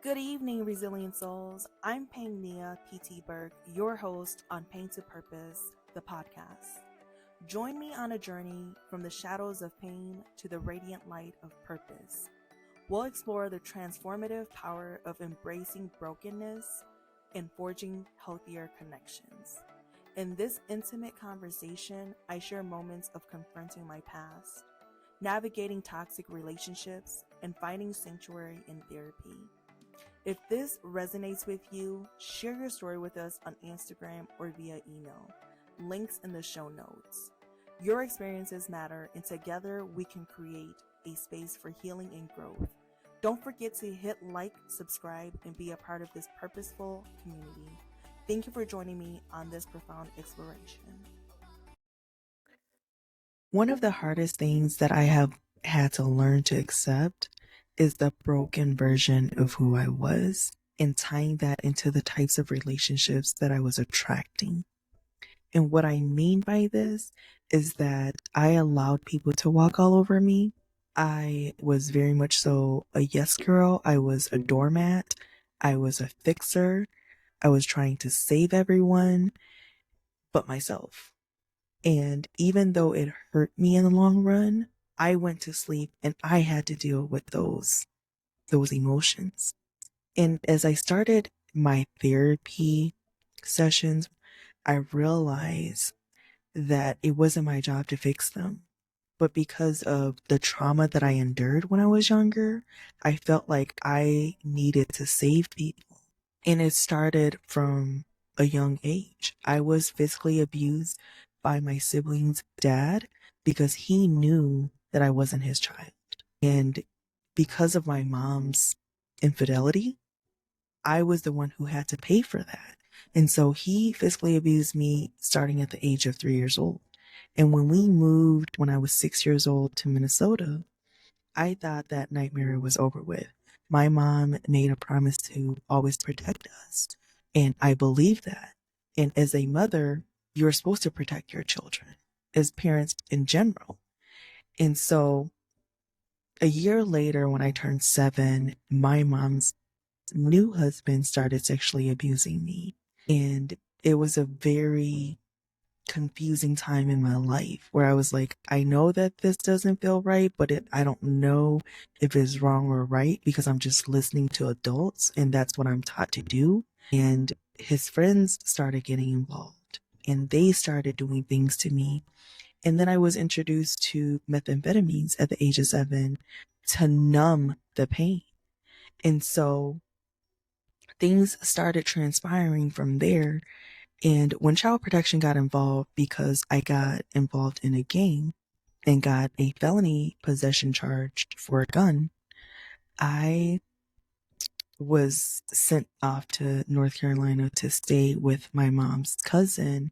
Good evening, resilient souls. I'm PangNhia, PT Burke, your host on Pain2Purpose, the podcast. Join me on a journey from the shadows of pain to the radiant light of purpose. We'll explore the transformative power of embracing brokenness and forging healthier connections. In this intimate conversation, I share moments of confronting my past, navigating toxic relationships, and finding sanctuary in therapy. If this resonates with you, share your story with us on Instagram or via email. Links in the show notes. Your experiences matter, and together we can create a space for healing and growth. Don't forget to hit like, subscribe, and be a part of this purposeful community. Thank you for joining me on this profound exploration. One of the hardest things that I have had to learn to accept is the broken version of who I was, and tying that into the types of relationships that I was attracting. And what I mean by this is that I allowed people to walk all over me. I was very much so a yes girl. I was a doormat. I was a fixer. I was trying to save everyone but myself. And even though it hurt me in the long run, I went to sleep and I had to deal with those emotions. And as I started my therapy sessions, I realized that it wasn't my job to fix them. But because of the trauma that I endured when I was younger, I felt like I needed to save people. And it started from a young age. I was physically abused by my sibling's dad because he knew that I wasn't his child. And because of my mom's infidelity, I was the one who had to pay for that. And so he physically abused me starting at the age of 3 years old. And when we moved when I was 6 years old to Minnesota, I thought that nightmare was over with. My mom made a promise to always protect us. And I believe that. And as a mother, you're supposed to protect your children, as parents in general. And so a year later, when I turned 7, my mom's new husband started sexually abusing me. And it was a very confusing time in my life where I was like, I know that this doesn't feel right, but I don't know if it's wrong or right because I'm just listening to adults and that's what I'm taught to do. And his friends started getting involved and they started doing things to me. And then I was introduced to methamphetamines at the age of 7 to numb the pain. And so things started transpiring from there. And when child protection got involved, because I got involved in a gang and got a felony possession charge for a gun, I was sent off to North Carolina to stay with my mom's cousin.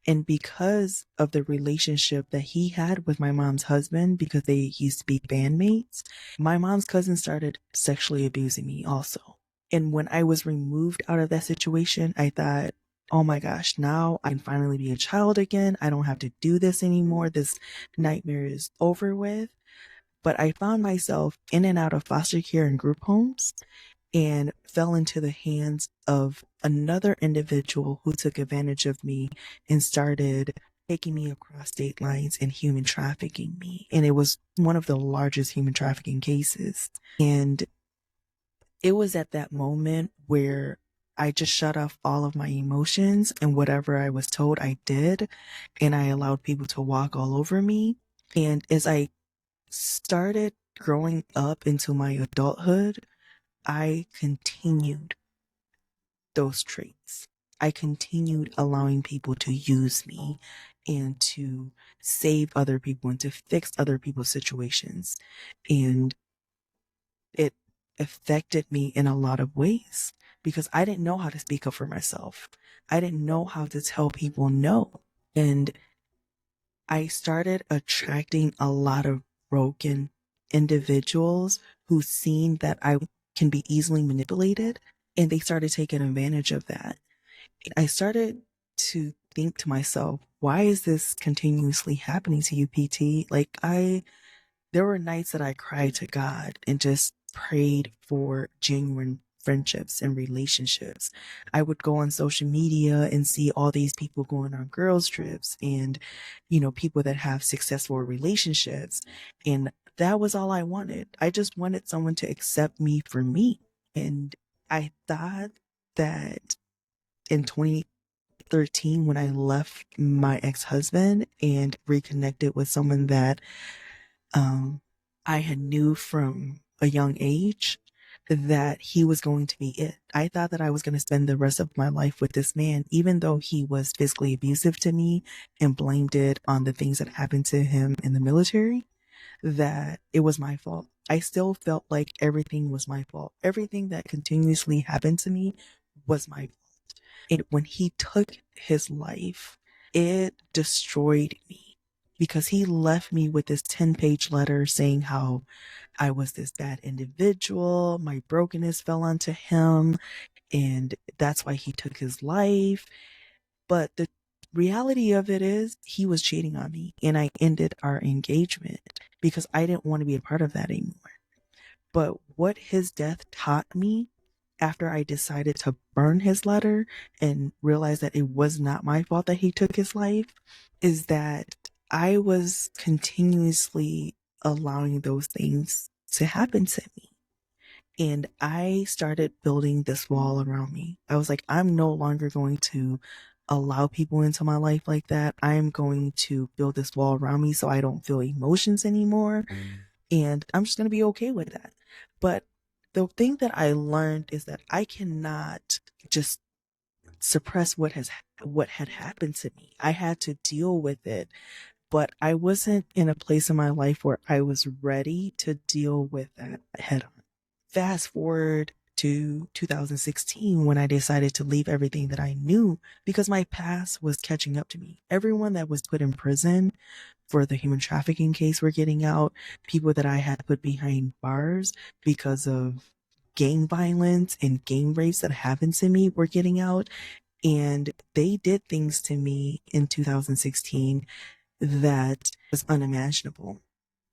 And because of the relationship that he had with my mom's husband, because they used to be bandmates, my mom's cousin started sexually abusing me also. And when I was removed out of that situation, I thought, oh my gosh, now I can finally be a child again. I don't have to do this anymore. This nightmare is over with. But I found myself in and out of foster care and group homes and fell into the hands of another individual who took advantage of me and started taking me across state lines and human trafficking me. And it was one of the largest human trafficking cases. And it was at that moment where I just shut off all of my emotions and whatever I was told I did. And I allowed people to walk all over me. And as I started growing up into my adulthood, I continued those traits. I continued allowing people to use me and to save other people and to fix other people's situations. And it affected me in a lot of ways because I didn't know how to speak up for myself. I didn't know how to tell people no. And I started attracting a lot of broken individuals who seen that I can be easily manipulated, and they started taking advantage of that. I started to think to myself, why is this continuously happening to you, PT? There were nights that I cried to God and just prayed for genuine friendships and relationships. I would go on social media and see all these people going on girls trips and, people that have successful relationships. And that was all I wanted. I just wanted someone to accept me for me. And I thought that in 2013, when I left my ex-husband and reconnected with someone that I had knew from a young age, that he was going to be it. I thought that I was going to spend the rest of my life with this man, even though he was physically abusive to me and blamed it on the things that happened to him in the military, that it was my fault. I still felt like everything was my fault. Everything that continuously happened to me was my fault. And when he took his life, it destroyed me because he left me with this 10-page letter saying how I was this bad individual. My brokenness fell onto him, and that's why he took his life. But the reality of it is he was cheating on me, and I ended our engagement because I didn't want to be a part of that anymore. But what his death taught me after I decided to burn his letter and realize that it was not my fault that he took his life is that I was continuously allowing those things to happen to me. And I started building this wall around me. I was like, I'm no longer going to allow people into my life like that. I'm going to build this wall around me so I don't feel emotions anymore. And I'm just going to be okay with that. But the thing that I learned is that I cannot just suppress what had happened to me. I had to deal with it, but I wasn't in a place in my life where I was ready to deal with that head on. Fast forward to 2016 when I decided to leave everything that I knew because my past was catching up to me. Everyone that was put in prison for the human trafficking case were getting out. People that I had put behind bars because of gang violence and gang rapes that happened to me were getting out. And they did things to me in 2016 that was unimaginable.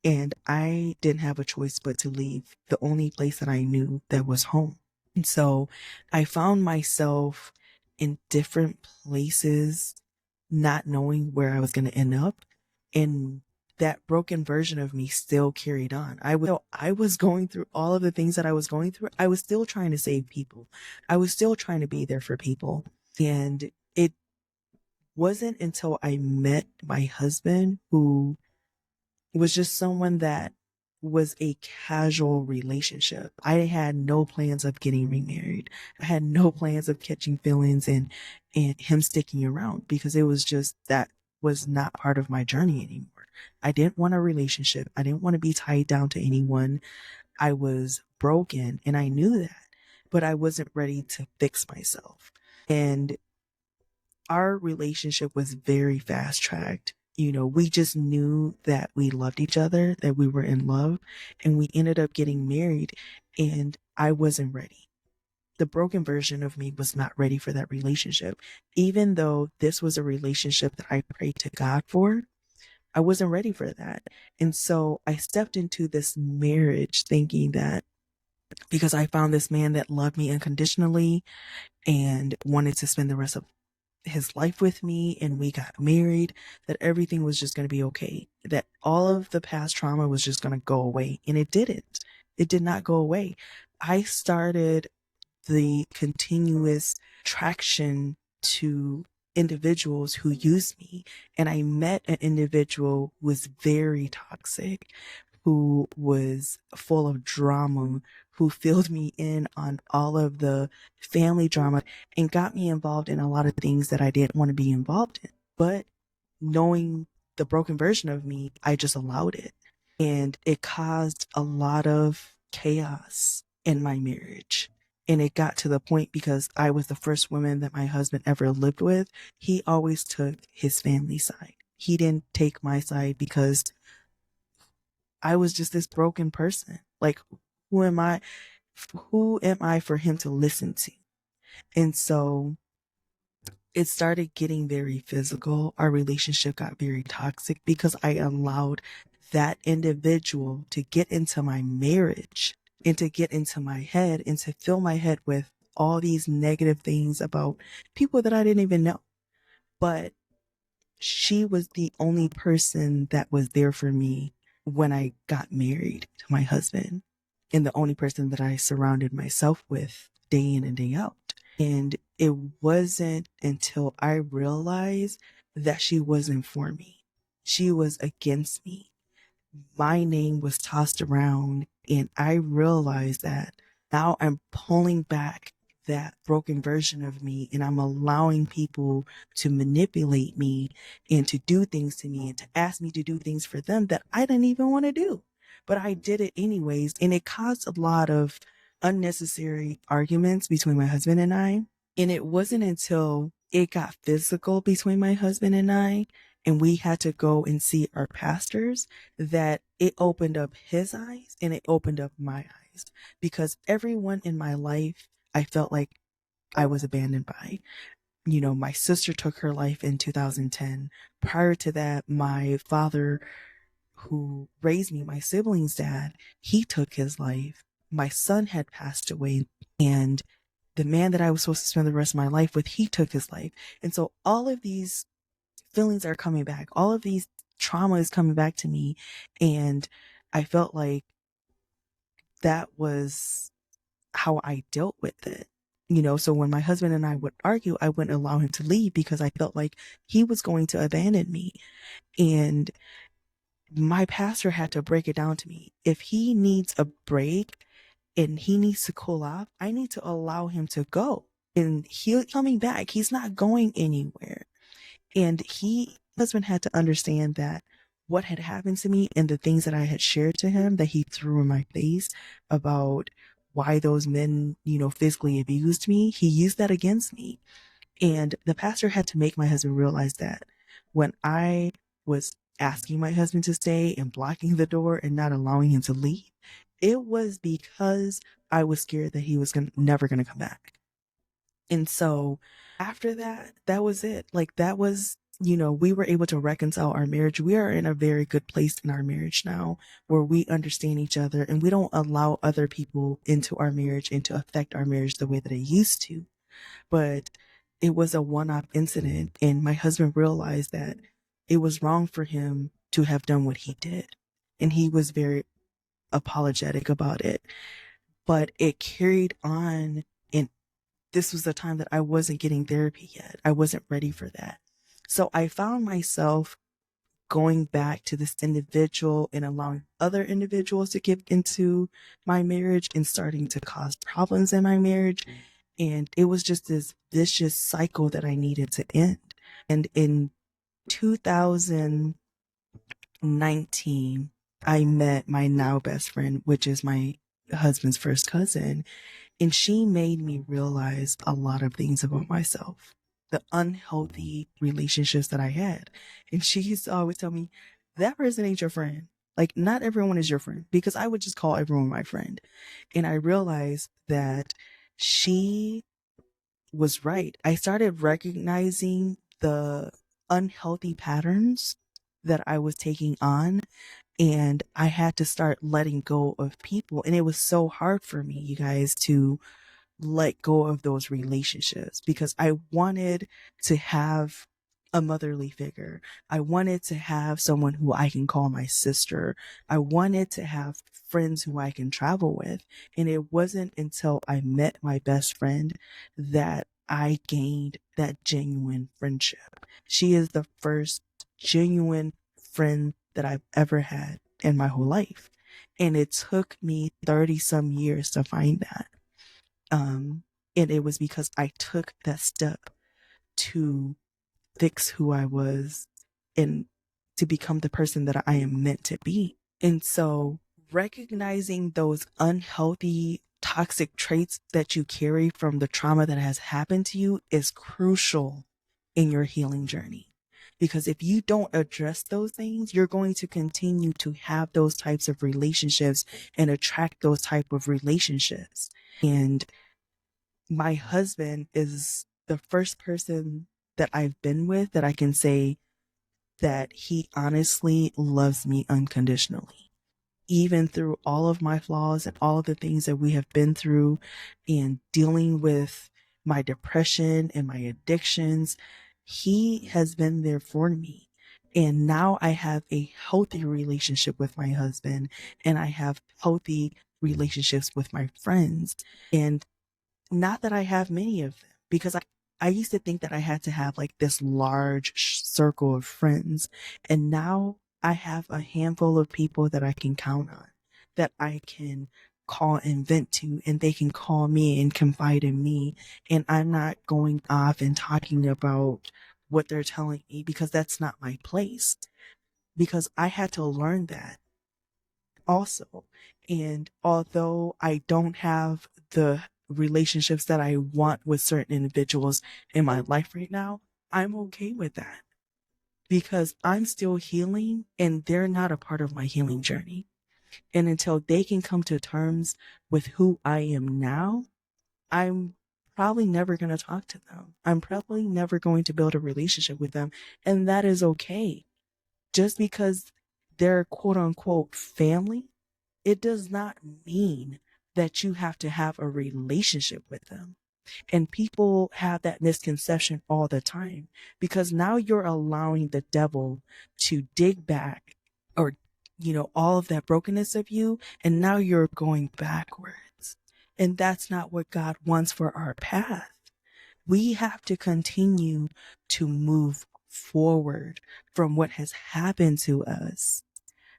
And I didn't have a choice but to leave the only place that I knew that was home. And so I found myself in different places, not knowing where I was going to end up. And that broken version of me still carried on. I was going through all of the things that I was going through. I was still trying to save people. I was still trying to be there for people. And it wasn't until I met my husband, who was just someone that was a casual relationship. I had no plans of getting remarried. I had no plans of catching feelings and him sticking around because it was just that was not part of my journey anymore. I didn't want a relationship. I didn't want to be tied down to anyone. I was broken and I knew that, but I wasn't ready to fix myself. And our relationship was very fast tracked. We just knew that we loved each other, that we were in love, and we ended up getting married, and I wasn't ready. The broken version of me was not ready for that relationship. Even though this was a relationship that I prayed to God for, I wasn't ready for that. And so I stepped into this marriage thinking that because I found this man that loved me unconditionally and wanted to spend the rest of his life with me and we got married, that everything was just going to be okay, that all of the past trauma was just going to go away. And it didn't. It did not go away. I started the continuous traction to individuals who used me, and I met an individual who was very toxic, who was full of drama, who filled me in on all of the family drama and got me involved in a lot of things that I didn't want to be involved in. But knowing the broken version of me, I just allowed it. And it caused a lot of chaos in my marriage. And it got to the point, because I was the first woman that my husband ever lived with, he always took his family side. He didn't take my side because I was just this broken person. Like, who am I? Who am I for him to listen to? And so it started getting very physical. Our relationship got very toxic because I allowed that individual to get into my marriage and to get into my head and to fill my head with all these negative things about people that I didn't even know. But she was the only person that was there for me when I got married to my husband, and the only person that I surrounded myself with day in and day out. And it wasn't until I realized that she wasn't for me. She was against me. My name was tossed around, and I realized that now I'm pulling back that broken version of me, and I'm allowing people to manipulate me and to do things to me and to ask me to do things for them that I didn't even want to do. But I did it anyways, and it caused a lot of unnecessary arguments between my husband and I. And it wasn't until it got physical between my husband and I, and we had to go and see our pastors, that it opened up his eyes and it opened up my eyes. Because everyone in my life, I felt like I was abandoned by. You know, my sister took her life in 2010. Prior to that, my father, who raised me, my sibling's dad, he took his life. My son had passed away, and the man that I was supposed to spend the rest of my life with, he took his life. And so all of these feelings are coming back. All of these trauma is coming back to me. And I felt like that was how I dealt with it. You know, so when my husband and I would argue, I wouldn't allow him to leave because I felt like he was going to abandon me. And my pastor had to break it down to me. If he needs a break and he needs to cool off, I need to allow him to go. And he's coming back. He's not going anywhere. And husband had to understand that what had happened to me and the things that I had shared to him that he threw in my face about why those men, you know, physically abused me, he used that against me. And the pastor had to make my husband realize that when I was asking my husband to stay and blocking the door and not allowing him to leave, it was because I was scared that he was never going to come back. And so after that, that was it. Like, that was, you know, we were able to reconcile our marriage. We are in a very good place in our marriage now where we understand each other and we don't allow other people into our marriage and to affect our marriage the way that it used to. But it was a one-off incident, and my husband realized that it was wrong for him to have done what he did. And he was very apologetic about it. But it carried on, and this was the time that I wasn't getting therapy yet. I wasn't ready for that. So I found myself going back to this individual and allowing other individuals to get into my marriage and starting to cause problems in my marriage. And it was just this vicious cycle that I needed to end. And in 2019, I met my now best friend, which is my husband's first cousin. And she made me realize a lot of things about myself, the unhealthy relationships that I had. And she used to always tell me, that person ain't your friend. Like, not everyone is your friend, because I would just call everyone my friend. And I realized that she was right. I started recognizing the unhealthy patterns that I was taking on, and I had to start letting go of people. And it was so hard for me, you guys, to let go of those relationships because I wanted to have a motherly figure. I wanted to have someone who I can call my sister. I wanted to have friends who I can travel with. And it wasn't until I met my best friend that I gained that genuine friendship. She is the first genuine friend that I've ever had in my whole life. And it took me 30 some years to find that. And it was because I took that step to fix who I was and to become the person that I am meant to be. And so recognizing those unhealthy, toxic traits that you carry from the trauma that has happened to you is crucial in your healing journey. Because if you don't address those things, you're going to continue to have those types of relationships and attract those type of relationships. And my husband is the first person that I've been with that I can say that he honestly loves me unconditionally. even through all of my flaws and all of the things that we have been through and dealing with my depression and my addictions, he has been there for me. And now I have a healthy relationship with my husband, and I have healthy relationships with my friends. And not that I have many of them, because I used to think that I had to have like this large circle of friends. And now I have a handful of people that I can count on, that I can call and vent to, and they can call me and confide in me. And I'm not going off and talking about what they're telling me, because that's not my place. Because I had to learn that also. And although I don't have the relationships that I want with certain individuals in my life right now, I'm okay with that, because I'm still healing and they're not a part of my healing journey. And until they can come to terms with who I am now, I'm probably never going to talk to them. I'm probably never going to build a relationship with them. And that is okay. Just because they're quote unquote family, it does not mean that you have to have a relationship with them. And people have that misconception all the time, because now you're allowing the devil to dig back, or, all of that brokenness of you. And now you're going backwards. And that's not what God wants for our path. We have to continue to move forward from what has happened to us.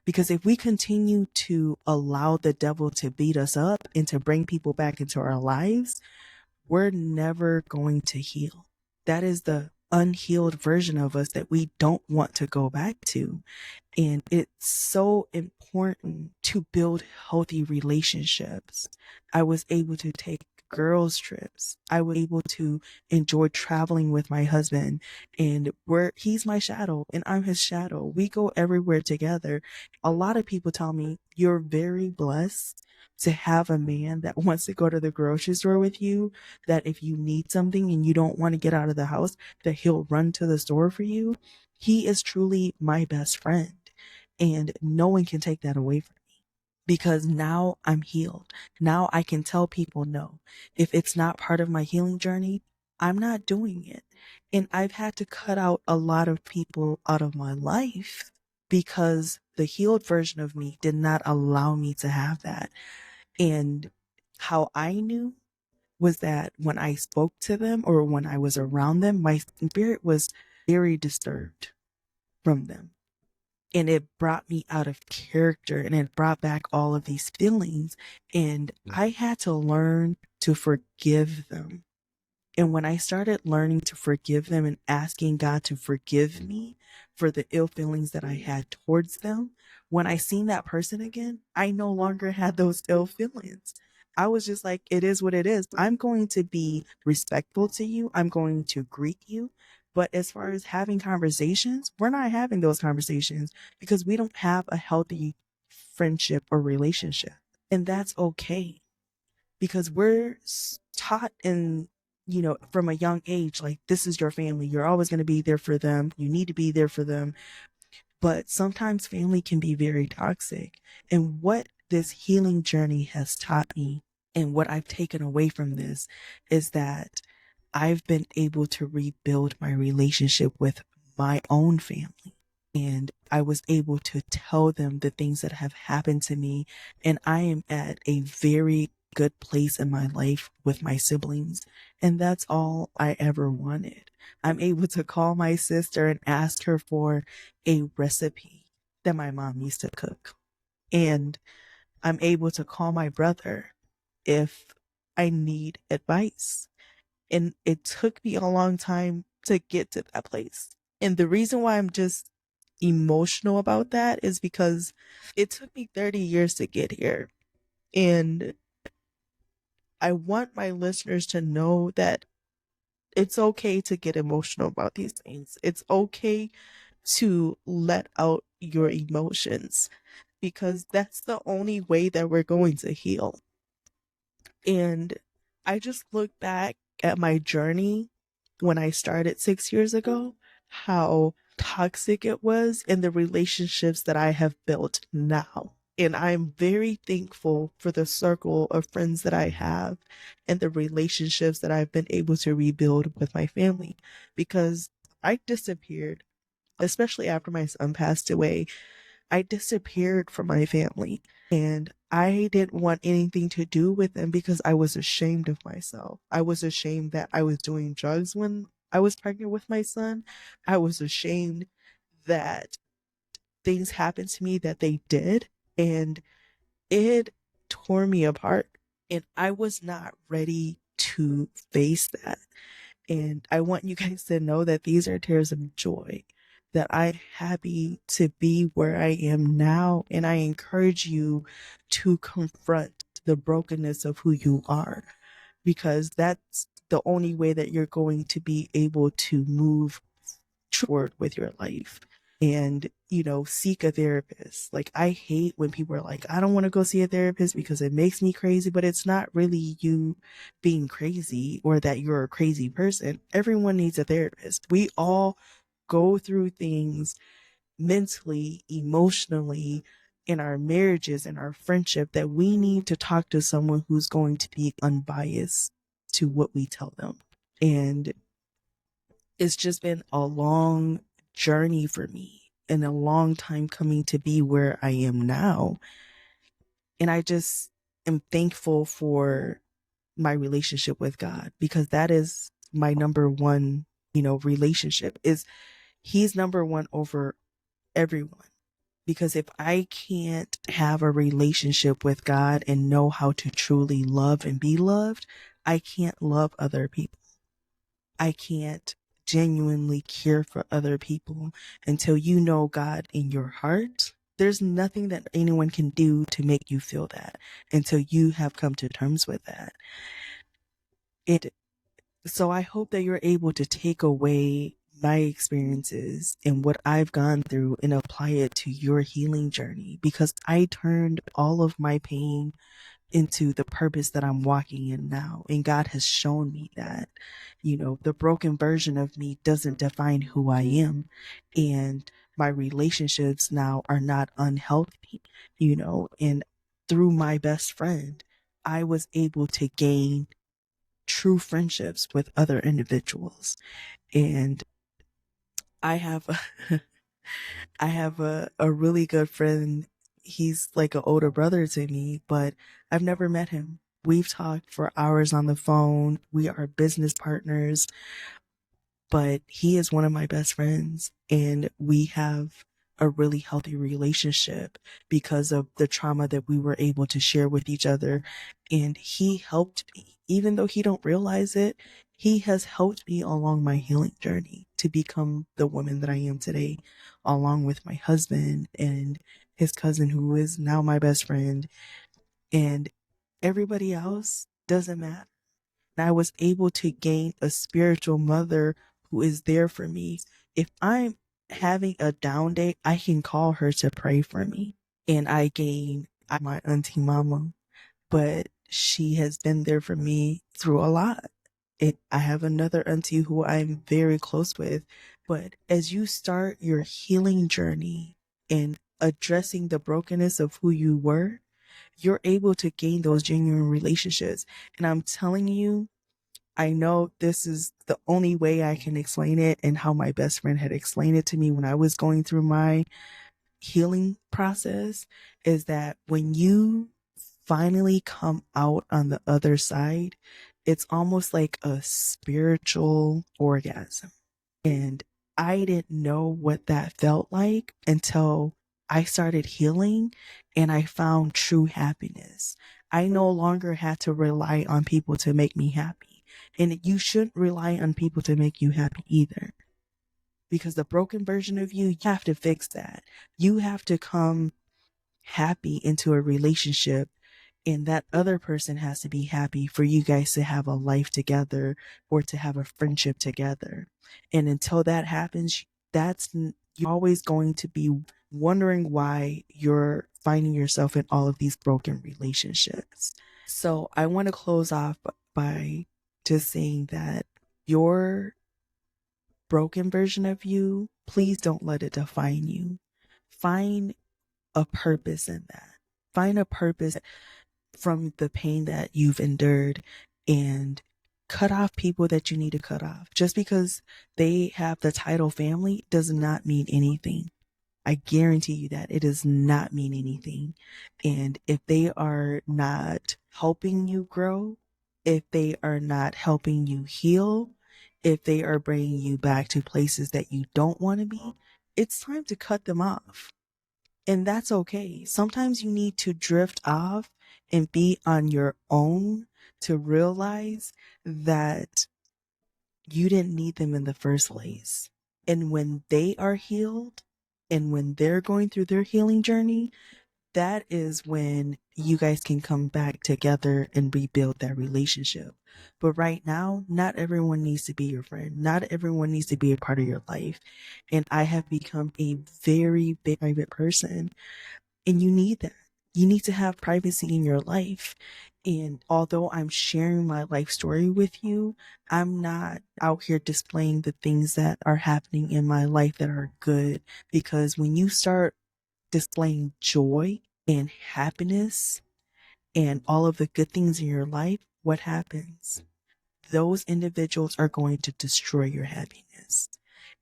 Because if we continue to allow the devil to beat us up and to bring people back into our lives, we're never going to heal. That is the unhealed version of us that we don't want to go back to. And it's so important to build healthy relationships. I was able to take girls trips. I was able to enjoy traveling with my husband, and he's my shadow and I'm his shadow. We go everywhere together. A lot of people tell me you're very blessed to have a man that wants to go to the grocery store with you, that if you need something and you don't want to get out of the house, that he'll run to the store for you. He is truly my best friend, and no one can take that away from me, because now I'm healed. Now I can tell people no. If it's not part of my healing journey, I'm not doing it. And I've had to cut out a lot of people out of my life because the healed version of me did not allow me to have that. And how I knew was that when I spoke to them or when I was around them, my spirit was very disturbed from them. And it brought me out of character, and it brought back all of these feelings. And I had to learn to forgive them. And when I started learning to forgive them and asking God to forgive me for the ill feelings that I had towards them, when I seen that person again, I no longer had those ill feelings. I was just like, it is what it is. I'm going to be respectful to you. I'm going to greet you. But as far as having conversations, we're not having those conversations because we don't have a healthy friendship or relationship. And that's okay, because we're taught from a young age, like, this is your family. You're always going to be there for them. You need to be there for them. But sometimes family can be very toxic. And what this healing journey has taught me, and what I've taken away from this, is that I've been able to rebuild my relationship with my own family. And I was able to tell them the things that have happened to me. And I am at a very good place in my life with my siblings. And that's all I ever wanted. I'm able to call my sister and ask her for a recipe that my mom used to cook. And I'm able to call my brother if I need advice. And it took me a long time to get to that place. And the reason why I'm just emotional about that is because it took me 30 years to get here. And I want my listeners to know that it's okay to get emotional about these things. It's okay to let out your emotions, because that's the only way that we're going to heal. And I just look back at my journey when I started 6 years ago, how toxic it was, and the relationships that I have built now. And I'm very thankful for the circle of friends that I have and the relationships that I've been able to rebuild with my family, because I disappeared, especially after my son passed away. I disappeared from my family, and I didn't want anything to do with them because I was ashamed of myself. I was ashamed that I was doing drugs when I was pregnant with my son. I was ashamed that things happened to me that they did, and it tore me apart. And I was not ready to face that. And I want you guys to know that these are tears of joy, that I'm happy to be where I am now. And I encourage you to confront the brokenness of who you are, because that's the only way that you're going to be able to move forward with your life. And, seek a therapist. Like, I hate when people are like, I don't want to go see a therapist because it makes me crazy, but it's not really you being crazy or that you're a crazy person. Everyone needs a therapist. We all go through things mentally, emotionally, in our marriages and our friendship, that we need to talk to someone who's going to be unbiased to what we tell them. And it's just been a long journey for me and a long time coming to be where I am now. And I just am thankful for my relationship with God, because that is my number one, relationship. Is He's number one over everyone. Because if I can't have a relationship with God and know how to truly love and be loved, I can't love other people. I can't genuinely care for other people until you know God in your heart. There's nothing that anyone can do to make you feel that until you have come to terms with that. So I hope that you're able to take away my experiences and what I've gone through and apply it to your healing journey, because I turned all of my pain into the purpose that I'm walking in now. And God has shown me that, the broken version of me doesn't define who I am. And my relationships now are not unhealthy, and through my best friend, I was able to gain true friendships with other individuals. And I have I have a really good friend. He's like an older brother to me, but I've never met him. We've talked for hours on the phone. We are business partners, but he is one of my best friends, and we have a really healthy relationship because of the trauma that we were able to share with each other. And he helped me, even though he don't realize it. He has helped me along my healing journey to become the woman that I am today, along with my husband and his cousin, who is now my best friend. And everybody else doesn't matter. And I was able to gain a spiritual mother who is there for me. If I'm having a down day, I can call her to pray for me. And I gain my auntie mama, but she has been there for me through a lot. I have another auntie who I'm very close with. But as you start your healing journey and addressing the brokenness of who you were, you're able to gain those genuine relationships. And I'm telling you, I know this is the only way I can explain it, and how my best friend had explained it to me when I was going through my healing process, is that when you finally come out on the other side, it's almost like a spiritual orgasm. And I didn't know what that felt like until I started healing and I found true happiness. I no longer had to rely on people to make me happy. And you shouldn't rely on people to make you happy either. Because the broken version of you have to fix that. You have to come happy into a relationship, and that other person has to be happy for you guys to have a life together or to have a friendship together. And until that happens, you're always going to be wondering why you're finding yourself in all of these broken relationships. So I want to close off by just saying that your broken version of you, please don't let it define you. Find a purpose in that. find a purpose from the pain that you've endured and cut off people that you need to cut off. Just because they have the title family does not mean anything. I guarantee you that it does not mean anything. And if they are not helping you grow, if they are not helping you heal, if they are bringing you back to places that you don't want to be, it's time to cut them off. And that's okay. Sometimes you need to drift off and be on your own to realize that you didn't need them in the first place. And when they are healed and when they're going through their healing journey, that is when you guys can come back together and rebuild that relationship. But right now, not everyone needs to be your friend. Not everyone needs to be a part of your life. And I have become a very big private person, and you need that. You need to have privacy in your life. And although I'm sharing my life story with you, I'm not out here displaying the things that are happening in my life that are good. Because when you start displaying joy and happiness and all of the good things in your life, what happens? Those individuals are going to destroy your happiness,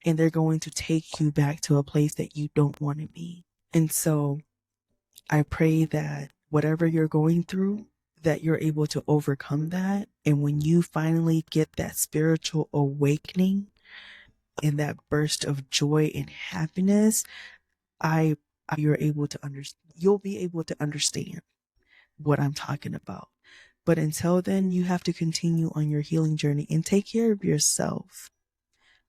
and they're going to take you back to a place that you don't want to be. And so I pray that whatever you're going through, that you're able to overcome that. And when you finally get that spiritual awakening and that burst of joy and happiness, you'll be able to understand what I'm talking about. But until then, you have to continue on your healing journey and take care of yourself.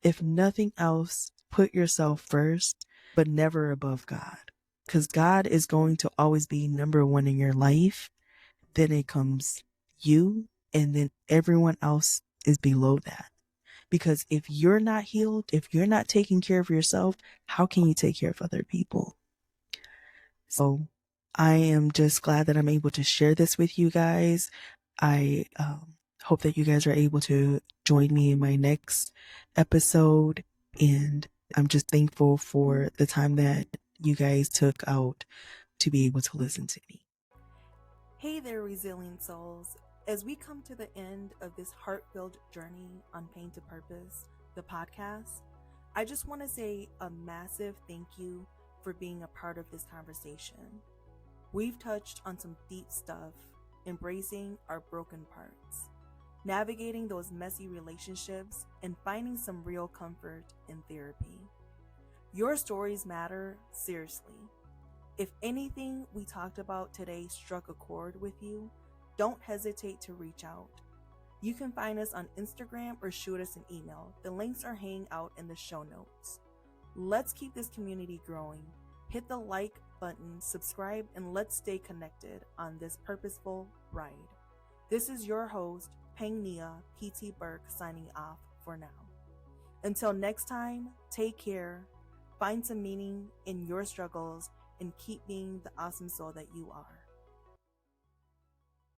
If nothing else, put yourself first, but never above God. Because God is going to always be number one in your life. Then it comes you, and then everyone else is below that. Because if you're not healed, if you're not taking care of yourself, how can you take care of other people? So I am just glad that I'm able to share this with you guys. I hope that you guys are able to join me in my next episode. And I'm just thankful for the time that you guys took out to be able to listen to me. Hey there, resilient souls. As we come to the end of this heart-filled journey on Pain2Purpose, the podcast, I just want to say a massive thank you for being a part of this conversation. We've touched on some deep stuff, embracing our broken parts, navigating those messy relationships, and finding some real comfort in therapy. Your stories matter, seriously. If anything we talked about today struck a chord with you, don't hesitate to reach out. You can find us on Instagram or shoot us an email. The links are hanging out in the show notes. Let's keep this community growing. Hit the like button, subscribe, and let's stay connected on this purposeful ride. This is your host, PangNhia, PT Burke, signing off for now. Until next time, take care, find some meaning in your struggles, and keep being the awesome soul that you are.